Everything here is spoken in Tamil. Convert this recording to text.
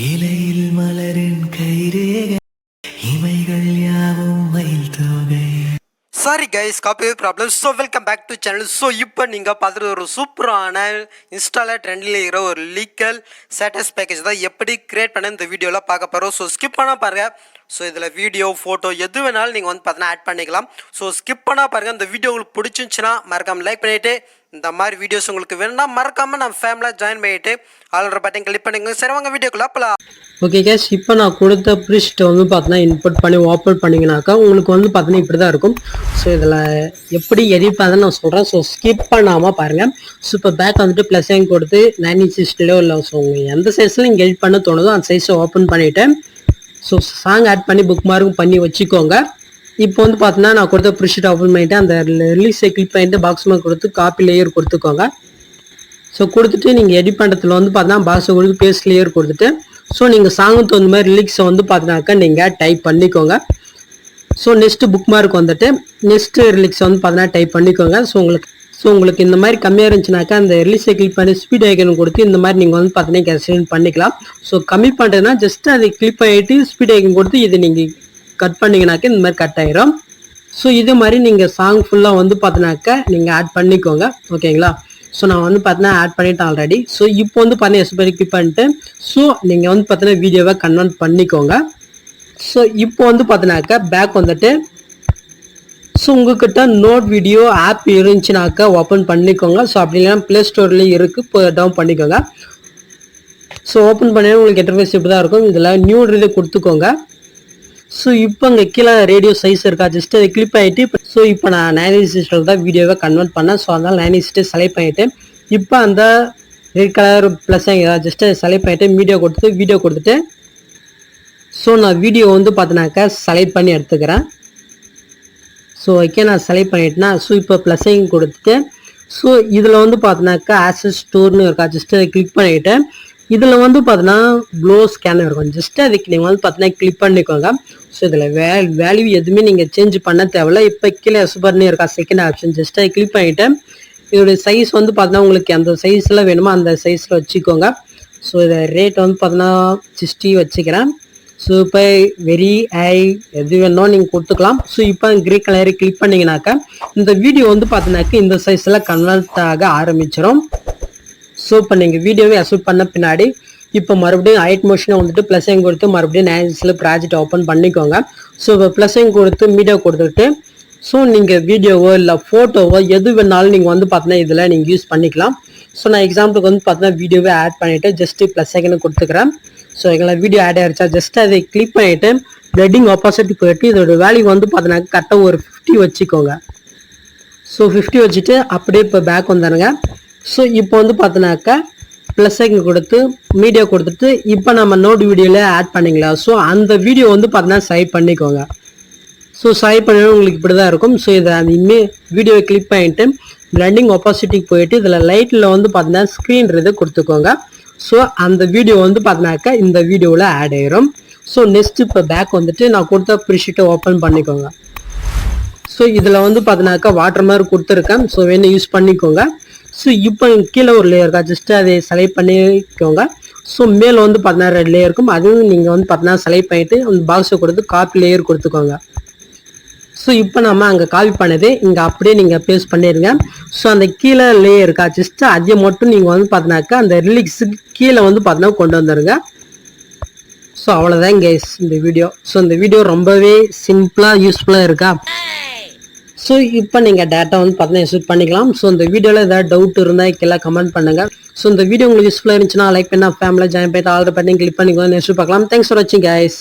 இலையில் மலரின் கைரேகை இமைகள் யாவும் மயில் தோகை. Sorry guys, copy problem. So welcome back to channel. So இப்போ நீங்கள் பார்த்துட்டு ஒரு சூப்பரான இன்ஸ்டாவில் ட்ரெண்டில் இருக்கிற ஒரு லீக்கல் ஸ்டேட்டஸ் பேக்கேஜ் தான் எப்படி கிரியேட் பண்ண இந்த வீடியோவில் பார்க்க போகிறோம். ஸோ ஸ்கிப் பண்ணால் பாருங்கள். ஸோ இதில் வீடியோ ஃபோட்டோ எது வேணாலும் நீங்கள் வந்து பார்த்தீங்கன்னா ஆட் பண்ணிக்கலாம். ஸோ ஸ்கிப் பண்ணால் பாருங்கள். இந்த வீடியோ உங்களுக்கு பிடிச்சிருந்துச்சுன்னா மறக்காமல் லைக் பண்ணிவிட்டு, இந்த மாதிரி வீடியோஸ் உங்களுக்கு வேணும்னா மறக்காமல் நம்ம ஃபேமிலியில் ஜாயின் பண்ணிவிட்டு ஆல்ரெடி பட்டன் கிளிக் பண்ணிக்கோங்க. சரி வாங்க வீடியோக்குள்ள போகலாம். ஓகே கேஸ், இப்போ நான் கொடுத்த ப்ரிஸ்ட்டை வந்து பார்த்தீங்கன்னா இன்புட் பண்ணி ஓப்பன் பண்ணிங்கனாக்கா உங்களுக்கு வந்து பார்த்தீங்கன்னா இப்படி தான் இருக்கும். ஸோ இதில் எப்படி எடிட் பண்ண நான் சொல்கிறேன். ஸோ ஸ்கிப் பண்ணாமல் பாருங்கள். ஸோ இப்போ பேக் வந்துட்டு ப்ளஸ் ஐன் கொடுத்து 9:6 இல்லை. ஸோ உங்களுக்கு எந்த சைஸில் நீங்கள் எடிட் பண்ண தோணுதோ அந்த சைஸை ஓப்பன் பண்ணிவிட்டு ஸோ சாங் ஆட் பண்ணி புக் மார்க்கும் பண்ணி வச்சுக்கோங்க. இப்போ வந்து பார்த்தீங்கன்னா நான் கொடுத்த ப்ரிஸ்ட்டை ஓப்பன் பண்ணிவிட்டு அந்த ரிலீஸை கிளிக் பண்ணிவிட்டு பாக்ஸ் மார்க் கொடுத்து காப்பி லேயர் கொடுத்துக்கோங்க. ஸோ கொடுத்துட்டு நீங்கள் எடிட் பண்ணுறதுல வந்து பார்த்தீங்கன்னா பாக்ஸை கொடுத்து பேஸ்ட் லேயர் கொடுத்துட்டு ஸோ நீங்கள் சாங்குக்கு தகுந்த மாதிரி லிரிக்ஸை வந்து பார்த்தீங்கன்னாக்கா நீங்கள் டைப் பண்ணிக்கோங்க. ஸோ நெக்ஸ்ட்டு புக் மார்க் வந்துட்டு நெக்ஸ்ட்டு ரிலிக்ஸை வந்து பார்த்தீங்கன்னா டைப் பண்ணிக்கோங்க. ஸோ உங்களுக்கு இந்த மாதிரி கம்மியாக இருந்துச்சுனாக்கா அந்த ரிலீஸை கிளிக் பண்ணி ஸ்பீட் ஐக்கன் கொடுத்து இந்த மாதிரி நீங்கள் வந்து பார்த்தீங்கன்னா கேன்சல் பண்ணிக்கலாம். ஸோ கம்மி பண்ணுறதுனா ஜஸ்ட் அதை கிளிக் பண்ணிட்டு ஸ்பீட் ஐக்கன் கொடுத்து இது நீங்கள் கட் பண்ணிங்கனாக்கா இந்த மாதிரி கட் ஆகிரும். ஸோ இதே மாதிரி நீங்கள் சாங் ஃபுல்லாக வந்து பார்த்தீங்கன்னாக்கா நீங்கள் ஆட் பண்ணிக்கோங்க. ஓகேங்களா? ஸோ நான் வந்து பார்த்தீங்கன்னா ஆட் பண்ணிவிட்டேன் ஆல்ரெடி. ஸோ இப்போ வந்து பார்த்தீங்கன்னா எஸ்பெரி கிளிக் பண்ணிட்டு ஸோ நீங்கள் வந்து பார்த்தீங்கன்னா வீடியோவை கன்வெர்ட் பண்ணிக்கோங்க. ஸோ இப்போ வந்து பார்த்தீங்கன்னாக்கா பேக் வந்துட்டு ஸோ உங்கள்கிட்ட நோட் வீடியோ ஆப் இருந்துச்சுனாக்கா ஓப்பன் பண்ணிக்கோங்க. ஸோ அப்படி இல்லைன்னா ப்ளே ஸ்டோர்லேயும் இருக்குது, இப்போ டவுன் பண்ணிக்கோங்க. ஸோ ஓப்பன் பண்ணி உங்களுக்கு இன்டர்ஃபேஸ் இப்படி தான் இருக்கும். இதில் நியூ இது கொடுத்துக்கோங்க. ஸோ இப்போ இங்கே கீழே ரேடியோ சைஸ் இருக்கா, ஜஸ்ட் அதை கிளிக் பண்ணிவிட்டு ஸோ இப்போ நான் 9:6 தான் வீடியோவை கன்வெர்ட் பண்ணேன். ஸோ அதனால் 9:6 செலக்ட் பண்ணிவிட்டு இப்போ அந்த ரெட் கலர் ப்ளஸ் ஜஸ்ட் அதை செலக்ட் பண்ணிவிட்டு வீடியோ கொடுத்துட்டு ஸோ நான் வீடியோ வந்து பார்த்தீங்கன்னாக்கா செலக்ட் பண்ணி எடுத்துக்கிறேன். ஸோ ஓகே, நான் செலக்ட் பண்ணிட்டேன்னா ஸோ இப்போ ப்ளஸ் கொடுத்துட்டு ஸோ இதில் வந்து பார்த்தீங்கன்னாக்கா ஆக்சஸ் ஸ்டோர்னு இருக்கா, ஜஸ்ட் அதை கிளிக் பண்ணிவிட்டு இதில் வந்து பார்த்தீங்கன்னா ப்ளோ ஸ்கேனர் இருக்கும், ஜஸ்ட் அதுக்கு நீங்கள் வந்து பார்த்தீங்கன்னா கிளிக் பண்ணிக்கோங்க. ஸோ இதில் வேல்யூ எதுவுமே நீங்கள் சேஞ்ச் பண்ண தேவையில்ல. இப்போ கீழே சூப்பர்னு இருக்கா செகண்ட் ஆப்ஷன், ஜஸ்ட் அதை கிளிக் பண்ணிவிட்டு இதோடைய சைஸ் வந்து பார்த்தீங்கன்னா உங்களுக்கு அந்த சைஸில் வேணுமோ அந்த சைஸில் வச்சுக்கோங்க. ஸோ இதை ரேட் வந்து பார்த்தீங்கன்னா 60 வச்சுக்கிறேன். ஸோ இப்போ வெரி ஹை எது வேணும் நீங்கள் கொடுத்துக்கலாம். ஸோ இப்போ கிரே கலரை கிளிக் பண்ணிங்கனாக்கா இந்த வீடியோ வந்து பார்த்தீங்கன்னாக்கா இந்த சைஸில் கன்வெர்ட் ஆக ஆரம்பிச்சிடும். ஸோ இப்போ நீங்கள் வீடியோவை அசூட் பண்ண பின்னாடி இப்போ மறுபடியும் ஹைட் மோஷனை வந்துட்டு ப்ளஸ் ஐன் கொடுத்து மறுபடியும் 9:6 ப்ராஜெக்ட் ஓப்பன் பண்ணிக்கோங்க. ஸோ இப்போ ப்ளஸ் ஐன் கொடுத்து மீடியோ கொடுத்துட்டு ஸோ நீங்கள் வீடியோவோ இல்லை ஃபோட்டோவோ எது வேணாலும் நீங்கள் வந்து பார்த்தீங்கன்னா இதில் நீங்கள் யூஸ் பண்ணிக்கலாம். ஸோ நான் எக்ஸாம்பிளுக்கு வந்து பார்த்தீங்கன்னா வீடியோவே ஆட் பண்ணிவிட்டு ஜஸ்ட்டு ப்ளஸ் ஐக்கனை கொடுத்துக்கிறேன். ஸோ எங்களை வீடியோ ஆட் ஆகிடுச்சா, ஜஸ்ட் அதை கிளிக் பண்ணிவிட்டு பிளட்டிங் ஆப்போசிட் போயிட்டு இதோட வேல்யூ வந்து பார்த்தீங்கன்னா கரெக்டாக ஒரு 50 வச்சுக்கோங்க. ஸோ 50 வச்சுட்டு அப்படியே இப்போ பேக் வந்துடுங்க. ஸோ இப்போ வந்து பார்த்தீங்கன்னாக்கா ப்ளஸ் ஐக்கன் கொடுத்து மீடியா கொடுத்துட்டு இப்போ நம்ம நோட் வீடியோவில் ஆட் பண்ணிங்களா, ஸோ அந்த வீடியோ வந்து பார்த்தீங்கன்னா சேவ் பண்ணிக்கோங்க. ஸோ சேவ் பண்ணணும் உங்களுக்கு இப்படி தான் இருக்கும். ஸோ இதை அந்த வீடியோவை கிளிக் பண்ணிவிட்டு பிளண்டிங் ஆப்போசிட்டிக்கு போயிட்டு இதில் லைட்டில் வந்து பார்த்தீங்கன்னா ஸ்க்ரீன் இது கொடுத்துக்கோங்க. ஸோ அந்த வீடியோ வந்து பார்த்தீங்கன்னாக்கா இந்த வீடியோவில் ஆட் ஆயிரும். ஸோ நெக்ஸ்ட் இப்போ பேக் வந்துட்டு நான் கொடுத்த ப்ரிஷீட்டை ஓப்பன் பண்ணிக்கோங்க. ஸோ இதில் வந்து பார்த்தீங்கன்னாக்கா வாட்டர் மாதிரி கொடுத்துருக்கேன். ஸோ வேணும் யூஸ் பண்ணிக்கோங்க. ஸோ இப்போ கீழே ஒரு லேயர் இருக்கா, ஜஸ்ட்டு அதை செலக்ட் பண்ணிக்கோங்க. ஸோ மேலே வந்து பார்த்தீங்கன்னா ரெட் லேயர் இருக்கும், அதுவும் நீங்கள் வந்து பார்த்தீங்கன்னா செலக்ட் பண்ணிவிட்டு அந்த பாக்ஸை கொடுத்து காப்பி லேயர் கொடுத்துக்கோங்க. ஸோ இப்போ நம்ம அங்கே காப்பி பண்ணது இங்கே அப்படியே நீங்கள் பேஸ்ட் பண்ணிடுங்க. ஸோ அந்த கீழே லேயர் இருக்கா, ஜஸ்ட்டு அதை மட்டும் நீங்கள் வந்து பார்த்தீங்கன்னாக்கா அந்த ரிலிக்ஸுக்கு கீழே வந்து பார்த்தீங்கன்னா கொண்டு வந்துடுங்க. ஸோ அவ்வளோதான் கைஸ் இந்த வீடியோ. ஸோ இந்த வீடியோ ரொம்பவே சிம்பிளாக யூஸ்ஃபுல்லாக இருக்கா. ஸோ இப்போ நீங்கள் டேட்டா வந்து பார்த்தீங்கன்னா ஷூட் பண்ணிக்கலாம். ஸோ இந்த வீடியோவில் ஏதாவது டவுட் இருந்தால் கீழே கமெண்ட் பண்ணுங்கள். ஸோ இந்த வீடியோ உங்களுக்கு யூஸ்ஃபுல்லாக இருந்துச்சுன்னா லைக் பண்ணால் ஃபேமிலியில் ஜாயின் பண்ணிட்டு ஆல்ரெடி பண்ணி கிளிக் பண்ணிக்கோங்க. நெக்ஸ்ட் பார்க்கலாம். தேங்க்ஸ் ஃபார் வாட்சிங் கைஸ்.